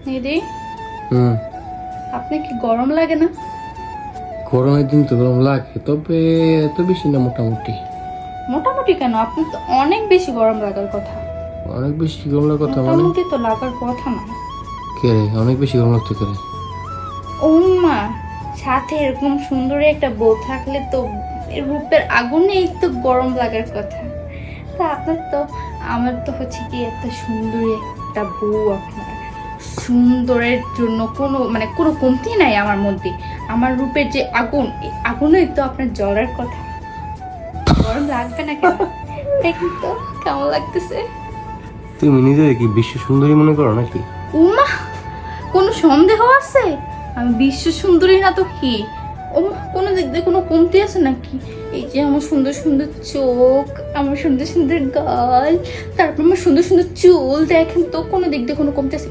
দিদি, হুম। আপনি কি গরম লাগে না? গরমের দিন তো গরম লাগে, তবে এত বেশি না, মোটামুটি। মোটামুটি কেন? আপনি তো অনেক বেশি গরম লাগার কথা। অনেক বেশি গরম লাগার কথা মানে? মোটামুটি তো লাগার কথা না। কে রে, অনেক বেশি গরম লাগতে কে রে? ও মা, সাথে এরকম সুন্দরী একটা বউ থাকলে তো রূপের আগুনেই তো গরম লাগার কথা। তা আপনার তো, আমার তো হচ্ছে কি এত সুন্দরী একটা বউ আপনার, সুন্দরের জন্য কোনো কমতি নাই আমার মধ্যে। আমার রূপের যে আগুন, এই আগুনেই তো আপনার জ্বলার কথা। গরম লাগবে না কেন? দেখুন তো কেমন লাগতেছে। তুমি নিজে কি বিশ্ব সুন্দরী মনে করো নাকি? উমা, কোনো সন্দেহ আছে? আমি বিশ্ব সুন্দরী না তো কি? ওমা, কোনো দিক দিয়ে কোনো কমতি আছে নাকি? এই যে আমার সুন্দর সুন্দর চোখ, আমার সুন্দর সুন্দর গাল, তারপর আমার সুন্দর সুন্দর চুল, দেখেন তো কোনো দিক দিয়ে কোনো কমতি আছে?